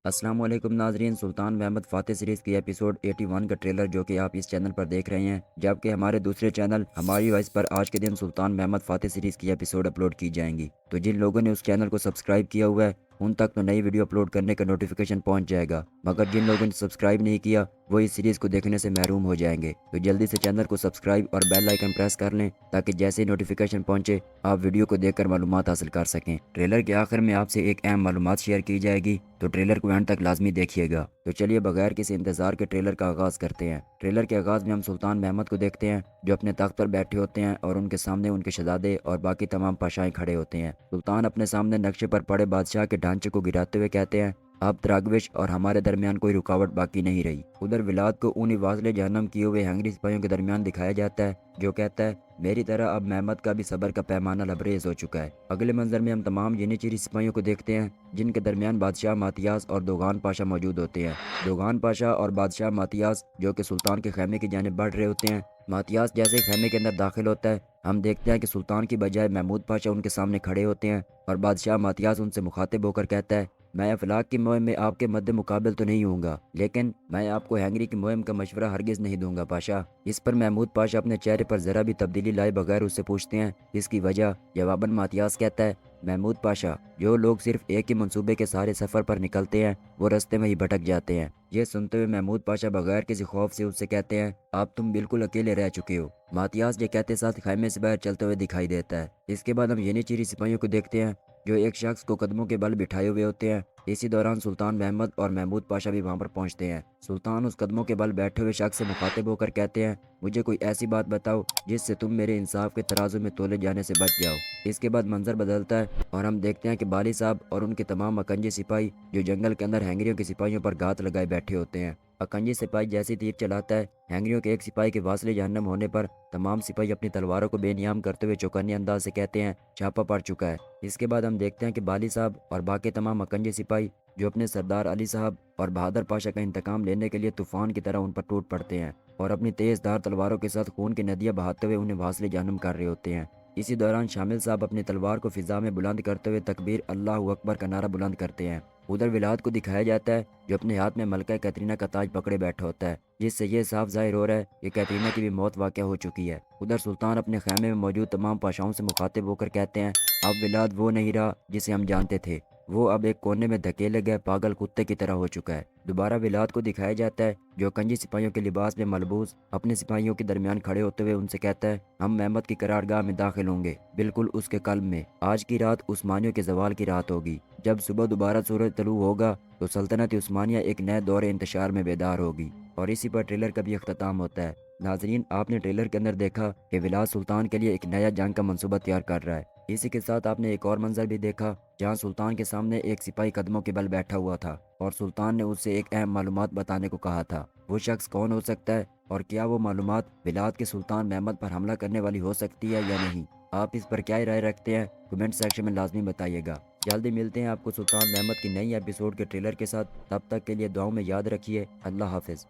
السلام علیکم ناظرین، سلطان محمد فاتح سیریز کی ایپیسوڈ 81 کا ٹریلر جو کہ آپ اس چینل پر دیکھ رہے ہیں، جبکہ ہمارے دوسرے چینل ہماری وائس پر آج کے دن سلطان محمد فاتح سیریز کی ایپیسوڈ اپلوڈ کی جائیں گی۔ تو جن لوگوں نے اس چینل کو سبسکرائب کیا ہوا ہے ان تک تو نئی ویڈیو اپلوڈ کرنے کا نوٹیفیکیشن پہنچ جائے گا، مگر جن لوگوں نے سبسکرائب نہیں کیا وہ اس سیریز کو دیکھنے سے محروم ہو جائیں گے۔ تو جلدی سے چینل کو سبسکرائب اور بیل آئیکن پریس کر لیں تاکہ جیسے ہی نوٹیفیکیشن پہنچے آپ ویڈیو کو دیکھ کر معلومات حاصل کر سکیں۔ ٹریلر کے آخر میں آپ سے ایک اہم معلومات شیئر کی جائے گی، تو ٹریلر کو اینڈ تک لازمی دیکھیے گا۔ تو چلیے بغیر کسی انتظار کے ٹریلر کا آغاز کرتے ہیں۔ ٹریلر کے آغاز میں ہم سلطان محمد کو دیکھتے ہیں جو اپنے تخت پر بیٹھے ہوتے ہیں اور ان کے سامنے ان کے شہزادے اور باقی تمام پاشائیں کھڑے ہوتے ہیں۔ سلطان اپنے سامنے نقشے پر پڑے بادشاہ کے ڈھانچے کو گراتے ہوئے کہتے ہیں، اب تراگوش اور ہمارے درمیان کوئی رکاوٹ باقی نہیں رہی۔ ادھر ولاد کو اونی واصل جہنم کیے ہوئے ہنگری سپاہیوں کے درمیان دکھایا جاتا ہے جو کہتا ہے، میری طرح اب محمد کا بھی صبر کا پیمانہ لبریز ہو چکا ہے۔ اگلے منظر میں ہم تمام ینیچری سپاہیوں کو دیکھتے ہیں جن کے درمیان بادشاہ ماتیاس اور دوغان پاشا موجود ہوتے ہیں۔ دوغان پاشا اور بادشاہ ماتیاس جو کہ سلطان کے خیمے کی جانب بڑھ رہے ہوتے ہیں۔ ماتیاس جیسے ہی خیمے کے اندر داخل ہوتا ہے ہم دیکھتے ہیں کہ سلطان کی بجائے محمود پاشا ان کے سامنے کھڑے ہوتے ہیں اور بادشاہ ماتیاس ان سے مخاطب ہو کر کہتا ہے، میں افلاک کی مہم میں آپ کے مد مقابل تو نہیں ہوں گا، لیکن میں آپ کو ہنگری کی مہم کا مشورہ ہرگز نہیں دوں گا پاشا۔ اس پر محمود پاشا اپنے چہرے پر ذرا بھی تبدیلی لائے بغیر اس سے پوچھتے ہیں اس کی وجہ۔ جواباً ماتیاس کہتا ہے، محمود پاشا، جو لوگ صرف ایک ہی منصوبے کے سارے سفر پر نکلتے ہیں وہ رستے میں ہی بھٹک جاتے ہیں۔ یہ سنتے ہوئے محمود پاشا بغیر کسی خوف سے اس سے کہتے ہیں، آپ تم بالکل اکیلے رہ چکے ہو۔ ماتیاس یہ کہتے ساتھ خیمے سے باہر چلتے ہوئے دکھائی دیتا ہے۔ اس کے بعد ہم ینیچری سپاہیوں کو دیکھتے ہیں جو ایک شخص کو قدموں کے بل بٹھائے ہوئے ہوتے ہیں۔ اسی دوران سلطان محمد اور محمود پاشا بھی وہاں پر پہنچتے ہیں۔ سلطان اس قدموں کے بل بیٹھے ہوئے شخص سے مخاطب ہو کر کہتے ہیں، مجھے کوئی ایسی بات بتاؤ جس سے تم میرے انصاف کے ترازو میں تولے جانے سے بچ جاؤ۔ اس کے بعد منظر بدلتا ہے اور ہم دیکھتے ہیں کہ بالی صاحب اور ان کے تمام اکنجی سپاہی جو جنگل کے اندر ہینگریوں کے سپاہیوں پر گھات لگائے بیٹھے ہوتے ہیں۔ اکنجی سپاہی جیسی تیر چلاتا ہے، ہینگریوں کے ایک سپاہی کے واصل جہنم ہونے پر تمام سپاہی اپنی تلواروں کو بے نیام کرتے ہوئے چوکنے انداز سے کہتے ہیں، چھاپا پڑ چکا ہے۔ اس کے بعد ہم دیکھتے ہیں کہ بالی صاحب اور باقی تمام اکنجی سپاہی جو اپنے سردار علی صاحب اور بہادر پاشا کا انتقام لینے کے لیے طوفان کی طرح ان پر ٹوٹ پڑتے ہیں اور اپنی تیز دھار تلواروں کے ساتھ خون کی ندیاں بہاتے ہوئے انہیں واصل جہنم کر رہے ہوتے ہیں۔ اسی دوران شامل صاحب اپنی تلوار کو فضا میں بلند کرتے ہوئے تکبیر اللہ اکبر کا نعرہ بلند کرتے ہیں۔ ادھر ولاد کو دکھایا جاتا ہے جو اپنے ہاتھ میں ملکہ کیترینہ کا تاج پکڑے بیٹھا ہوتا ہے، جس سے یہ صاف ظاہر ہو رہا ہے کہ کیترینہ کی بھی موت واقع ہو چکی ہے۔ ادھر سلطان اپنے خیمے میں موجود تمام پاشاؤں سے مخاطب ہو کر کہتے ہیں، اب ولاد وہ نہیں رہا جسے ہم جانتے تھے، وہ اب ایک کونے میں دھکیلے گئے پاگل کتے کی طرح ہو چکا ہے۔ دوبارہ ولاد کو دکھایا جاتا ہے جو کنجی سپاہیوں کے لباس میں ملبوس اپنے سپاہیوں کے درمیان کھڑے ہوتے ہوئے ان سے کہتا ہے، ہم محمد کی قرارگاہ میں داخل ہوں گے، بالکل اس کے قلب میں۔ آج کی رات عثمانیوں کے زوال کی رات ہوگی۔ جب صبح دوبارہ سورج طلوع ہوگا تو سلطنت عثمانیہ ایک نئے دور انتشار میں بیدار ہوگی۔ اور اسی پر ٹریلر کا بھی اختتام ہوتا ہے۔ ناظرین، آپ نے ٹریلر کے اندر دیکھا کہ ولاد سلطان کے لیے ایک نیا جنگ کا منصوبہ تیار کر رہا ہے۔ اسی کے ساتھ آپ نے ایک اور منظر بھی دیکھا جہاں سلطان کے سامنے ایک سپاہی قدموں کے بل بیٹھا ہوا تھا اور سلطان نے اس سے ایک اہم معلومات بتانے کو کہا تھا۔ وہ شخص کون ہو سکتا ہے اور کیا وہ معلومات ولاد کے سلطان محمد پر حملہ کرنے والی ہو سکتی ہے یا نہیں؟ آپ اس پر کیا رائے رکھتے ہیں؟ کمنٹ سیکشن میں لازمی بتائیے گا۔ جلدی ملتے ہیں آپ کو سلطان محمد کی نئی ایپیسوڈ کے ٹریلر کے ساتھ، تب تک کے لیے دعاؤں میں یاد رکھیے۔ اللہ حافظ۔